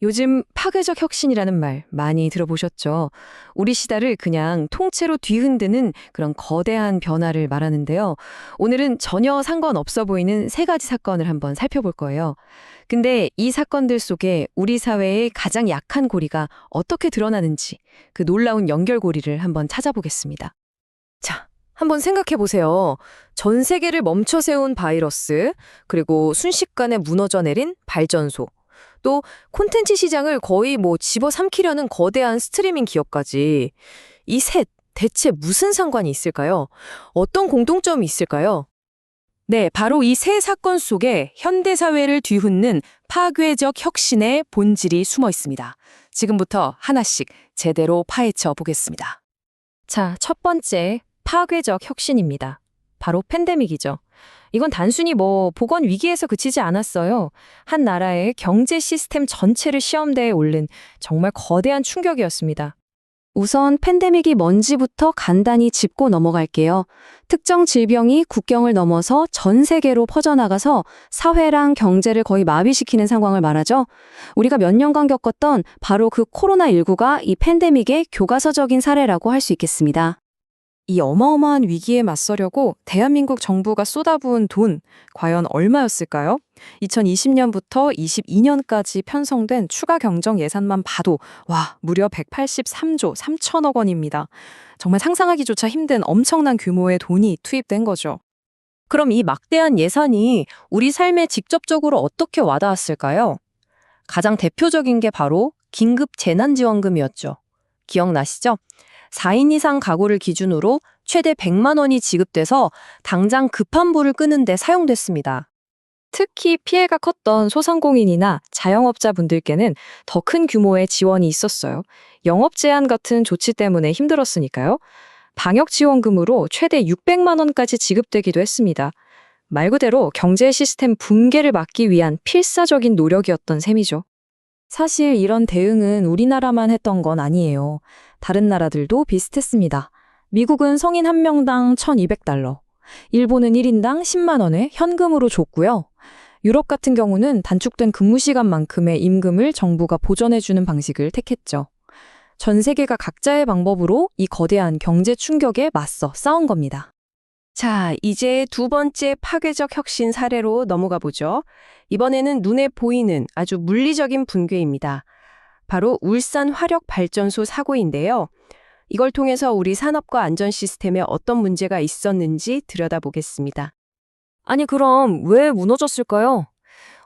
요즘 파괴적 혁신이라는 말 많이 들어보셨죠? 우리 시대를 그냥 통째로 뒤흔드는 그런 거대한 변화를 말하는데요. 오늘은 전혀 상관없어 보이는 세 가지 사건을 한번 살펴볼 거예요. 근데 이 사건들 속에 우리 사회의 가장 약한 고리가 어떻게 드러나는지 그 놀라운 연결고리를 한번 찾아보겠습니다. 자, 한번 생각해 보세요. 전 세계를 멈춰 세운 바이러스, 그리고 순식간에 무너져 내린 발전소, 또 콘텐츠 시장을 거의 집어삼키려는 거대한 스트리밍 기업까지 이 셋 대체 무슨 상관이 있을까요? 어떤 공통점이 있을까요? 네, 바로 이 세 사건 속에 현대 사회를 뒤흔는 파괴적 혁신의 본질이 숨어 있습니다. 지금부터 하나씩 제대로 파헤쳐 보겠습니다. 자, 첫 번째 파괴적 혁신입니다. 바로 팬데믹이죠. 이건 단순히 보건 위기에서 그치지 않았어요. 한 나라의 경제 시스템 전체를 시험대에 올린 정말 거대한 충격이었습니다. 우선 팬데믹이 뭔지부터 간단히 짚고 넘어갈게요. 특정 질병이 국경을 넘어서 전 세계로 퍼져나가서 사회랑 경제를 거의 마비시키는 상황을 말하죠. 우리가 몇 년간 겪었던 바로 그 코로나19가 이 팬데믹의 교과서적인 사례라고 할 수 있겠습니다. 이 어마어마한 위기에 맞서려고 대한민국 정부가 쏟아부은 돈, 과연 얼마였을까요? 2020년부터 22년까지 편성된 추가 경정 예산만 봐도 무려 183조 3천억 원입니다. 정말 상상하기조차 힘든 엄청난 규모의 돈이 투입된 거죠. 그럼 이 막대한 예산이 우리 삶에 직접적으로 어떻게 와닿았을까요? 가장 대표적인 게 바로 긴급 재난지원금이었죠. 기억나시죠? 4인 이상 가구를 기준으로 최대 100만 원이 지급돼서 당장 급한 불을 끄는 데 사용됐습니다. 특히 피해가 컸던 소상공인이나 자영업자분들께는 더 큰 규모의 지원이 있었어요. 영업 제한 같은 조치 때문에 힘들었으니까요. 방역 지원금으로 최대 600만 원까지 지급되기도 했습니다. 말 그대로 경제 시스템 붕괴를 막기 위한 필사적인 노력이었던 셈이죠. 사실 이런 대응은 우리나라만 했던 건 아니에요. 다른 나라들도 비슷했습니다. 미국은 성인 한 명당 1,200달러, 일본은 1인당 10만 원을 현금으로 줬고요. 유럽 같은 경우는 단축된 근무 시간만큼의 임금을 정부가 보전해주는 방식을 택했죠. 전 세계가 각자의 방법으로 이 거대한 경제 충격에 맞서 싸운 겁니다. 자, 이제 두 번째 파괴적 혁신 사례로 넘어가 보죠. 이번에는 눈에 보이는 아주 물리적인 붕괴입니다. 바로 울산 화력발전소 사고인데요. 이걸 통해서 우리 산업과 안전 시스템에 어떤 문제가 있었는지 들여다보겠습니다. 아니 그럼 왜 무너졌을까요?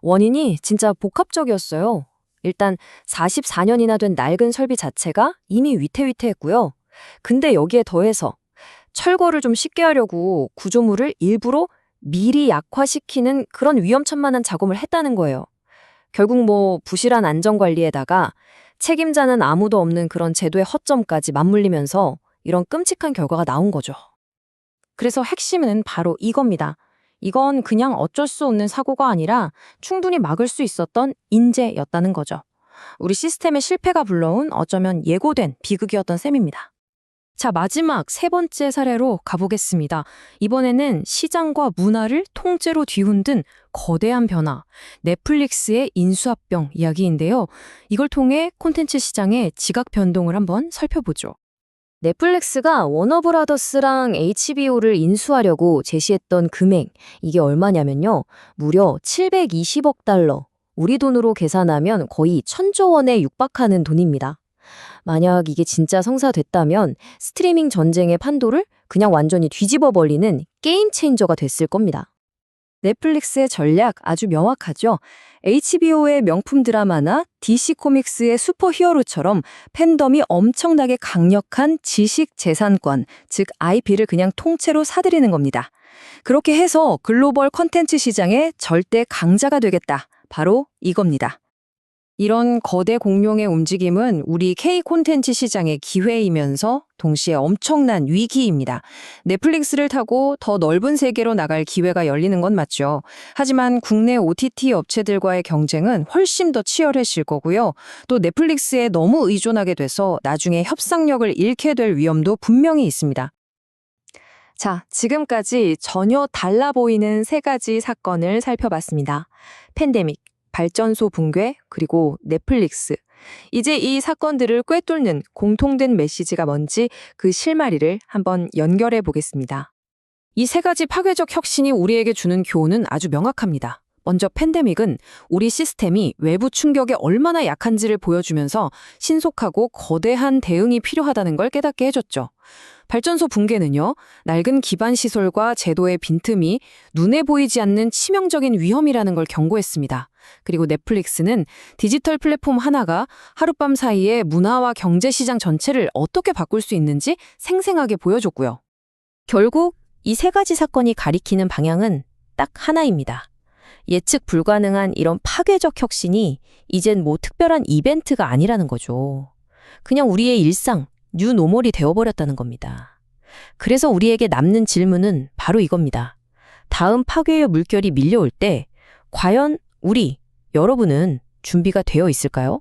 원인이 진짜 복합적이었어요. 일단 44년이나 된 낡은 설비 자체가 이미 위태위태했고요. 근데 여기에 더해서 철거를 좀 쉽게 하려고 구조물을 일부러 미리 약화시키는 그런 위험천만한 작업을 했다는 거예요. 결국 부실한 안전관리에다가 책임자는 아무도 없는 그런 제도의 허점까지 맞물리면서 이런 끔찍한 결과가 나온 거죠. 그래서 핵심은 바로 이겁니다. 이건 그냥 어쩔 수 없는 사고가 아니라 충분히 막을 수 있었던 인재였다는 거죠. 우리 시스템의 실패가 불러온 어쩌면 예고된 비극이었던 셈입니다. 자, 마지막 세 번째 사례로 가보겠습니다. 이번에는 시장과 문화를 통째로 뒤흔든 거대한 변화, 넷플릭스의 인수합병 이야기인데요. 이걸 통해 콘텐츠 시장의 지각 변동을 한번 살펴보죠. 넷플릭스가 워너브라더스랑 HBO를 인수하려고 제시했던 금액, 이게 얼마냐면요. 무려 720억 달러, 우리 돈으로 계산하면 거의 1,000조 원에 육박하는 돈입니다. 만약 이게 진짜 성사됐다면 스트리밍 전쟁의 판도를 그냥 완전히 뒤집어 버리는 게임 체인저가 됐을 겁니다. 넷플릭스의 전략 아주 명확하죠. HBO의 명품 드라마나 DC 코믹스의 슈퍼히어로처럼 팬덤이 엄청나게 강력한 지식 재산권, 즉 IP를 그냥 통째로 사들이는 겁니다. 그렇게 해서 글로벌 콘텐츠 시장의 절대 강자가 되겠다. 바로 이겁니다. 이런 거대 공룡의 움직임은 우리 K 콘텐츠 시장의 기회이면서 동시에 엄청난 위기입니다. 넷플릭스를 타고 더 넓은 세계로 나갈 기회가 열리는 건 맞죠. 하지만 국내 OTT 업체들과의 경쟁은 훨씬 더 치열해질 거고요. 또 넷플릭스에 너무 의존하게 돼서 나중에 협상력을 잃게 될 위험도 분명히 있습니다. 자, 지금까지 전혀 달라 보이는 세 가지 사건을 살펴봤습니다. 팬데믹, 발전소 붕괴, 그리고 넷플릭스. 이제 이 사건들을 꿰뚫는 공통된 메시지가 뭔지 그 실마리를 한번 연결해 보겠습니다. 이 세 가지 파괴적 혁신이 우리에게 주는 교훈은 아주 명확합니다. 먼저 팬데믹은 우리 시스템이 외부 충격에 얼마나 약한지를 보여주면서 신속하고 거대한 대응이 필요하다는 걸 깨닫게 해줬죠. 발전소 붕괴는요, 낡은 기반 시설과 제도의 빈틈이 눈에 보이지 않는 치명적인 위험이라는 걸 경고했습니다. 그리고 넷플릭스는 디지털 플랫폼 하나가 하룻밤 사이에 문화와 경제 시장 전체를 어떻게 바꿀 수 있는지 생생하게 보여줬고요. 결국 이 세 가지 사건이 가리키는 방향은 딱 하나입니다. 예측 불가능한 이런 파괴적 혁신이 이젠 뭐 특별한 이벤트가 아니라는 거죠. 그냥 우리의 일상, 뉴노멀이 되어버렸다는 겁니다. 그래서 우리에게 남는 질문은 바로 이겁니다. 다음 파괴의 물결이 밀려올 때 과연 여러분은 준비가 되어 있을까요?